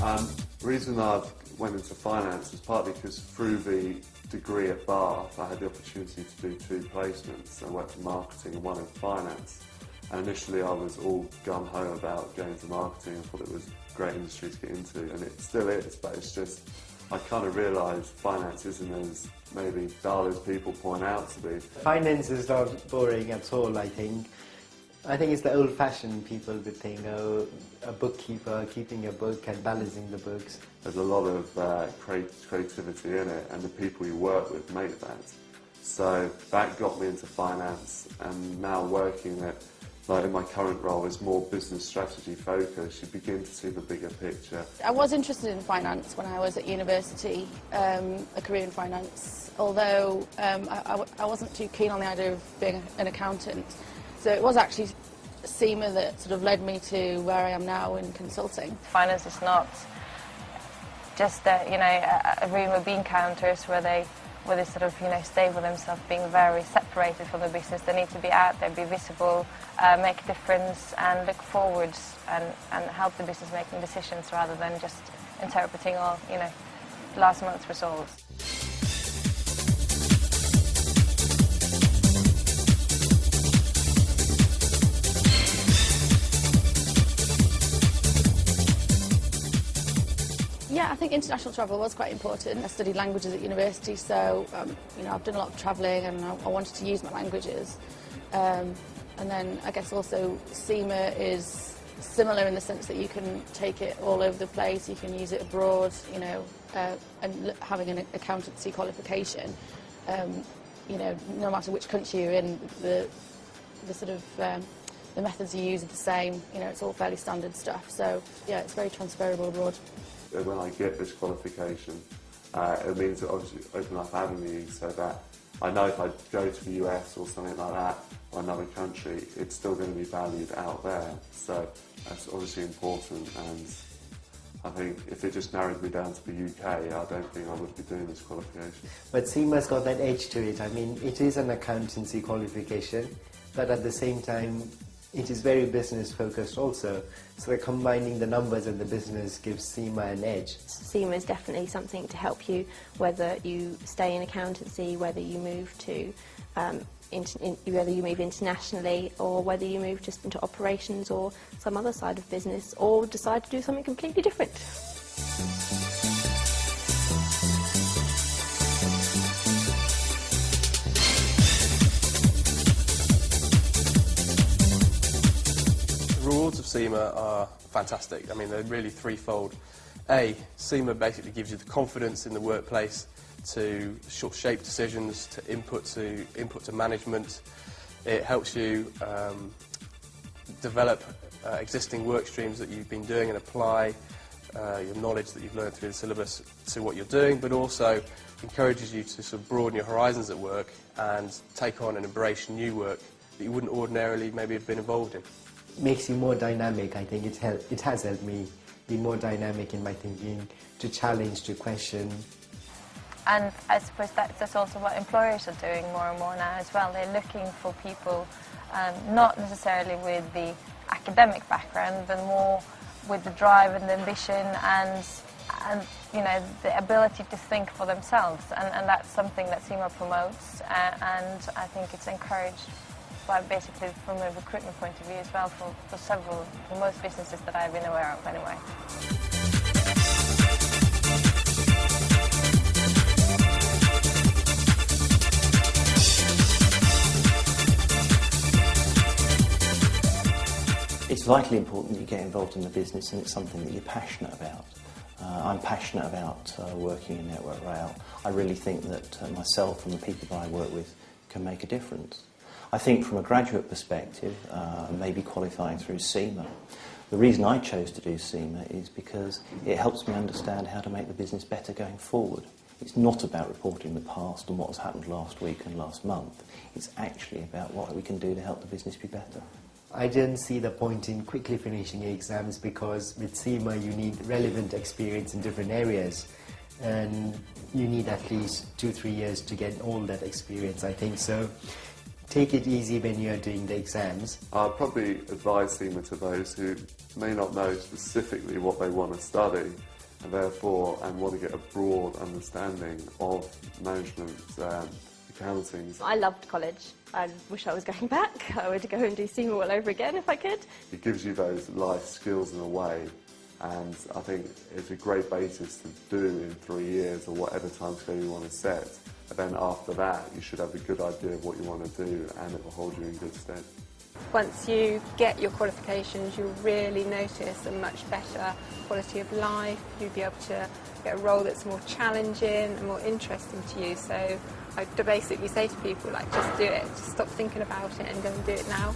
The reason I went into finance was partly because through the degree at Bath I had the opportunity to do 2 placements. I worked in marketing and one in finance. And initially I was all gung-ho about going into marketing. I thought it was a great industry to get into, and it still is, but it's just, I kind of realised finance isn't as maybe dull as people point out to be. Finance is not boring at all, I think. I think it's the old-fashioned people would think, oh, a bookkeeper, keeping a book and balancing the books. There's a lot of creativity in it, and the people you work with make that. So that got me into finance, and now working at, like in my current role, is more business strategy focused. You begin to see the bigger picture. I was interested in finance when I was at university, a career in finance, although I wasn't too keen on the idea of being an accountant. So it was actually CIMA that sort of led me to where I am now in consulting. Finance is not just a room of bean counters where they sort of stay with themselves, being very separated from the business. They need to be out there, be visible, make a difference, and look forwards and help the business making decisions rather than just interpreting all last month's results. Yeah, I think international travel was quite important. I studied languages at university, so I've done a lot of travelling, and I wanted to use my languages. And then I guess also CIMA is similar in the sense that you can take it all over the place. You can use it abroad, and having an accountancy qualification. No matter which country you're in, the sort of the methods you use are the same. It's all fairly standard stuff. So yeah, it's very transferable abroad. When I get this qualification, it means it obviously open up avenues so that I know if I go to the US or something like that, or another country, it's still going to be valued out there. So that's obviously important, and I think if it just narrowed me down to the UK, I don't think I would be doing this qualification. But CIMA's got that edge to it. I mean, it is an accountancy qualification, but at the same time, it is very business focused also. So combining the numbers and the business gives CIMA an edge. CIMA is definitely something to help you, whether you stay in accountancy, whether you move to whether you move internationally, or whether you move just into operations or some other side of business, or decide to do something completely different. The rewards of CIMA are fantastic. I mean, they're really threefold. A, CIMA basically gives you the confidence in the workplace to shape decisions, to input to management. It helps you develop existing work streams that you've been doing and apply your knowledge that you've learned through the syllabus to what you're doing, but also encourages you to sort of broaden your horizons at work and take on and embrace new work that you wouldn't ordinarily maybe have been involved in. Makes you more dynamic. I think it has helped me be more dynamic in my thinking, to challenge, to question. And I suppose that's also what employers are doing more and more now as well. They're looking for people not necessarily with the academic background, but more with the drive and the ambition and the ability to think for themselves. And that's something that CIMA promotes, and I think it's encouraged by basically from a recruitment point of view as well for most businesses that I've been aware of anyway. It's vitally important that you get involved in the business, and it's something that you're passionate about. I'm passionate about working in Network Rail. I really think that myself and the people that I work with can make a difference. I think from a graduate perspective, maybe qualifying through CIMA, the reason I chose to do CIMA is because it helps me understand how to make the business better going forward. It's not about reporting the past and what has happened last week and last month. It's actually about what we can do to help the business be better. I didn't see the point in quickly finishing exams, because with CIMA you need relevant experience in different areas, and you need at least 2-3 years to get all that experience, I think. So take it easy when you're doing the exams. I'd probably advise CIMA to those who may not know specifically what they want to study and therefore want to get a broad understanding of management, accounting. I loved college. I wish I was going back. I would go and do CIMA all over again if I could. It gives you those life skills in a way, and I think it's a great basis to do in 3 years or whatever timescale you want to set. And then after that, you should have a good idea of what you want to do, and it will hold you in good stead. Once you get your qualifications, you'll really notice a much better quality of life. You'll be able to get a role that's more challenging and more interesting to you. So I basically say to people, like, just do it. Just stop thinking about it and go and do it now.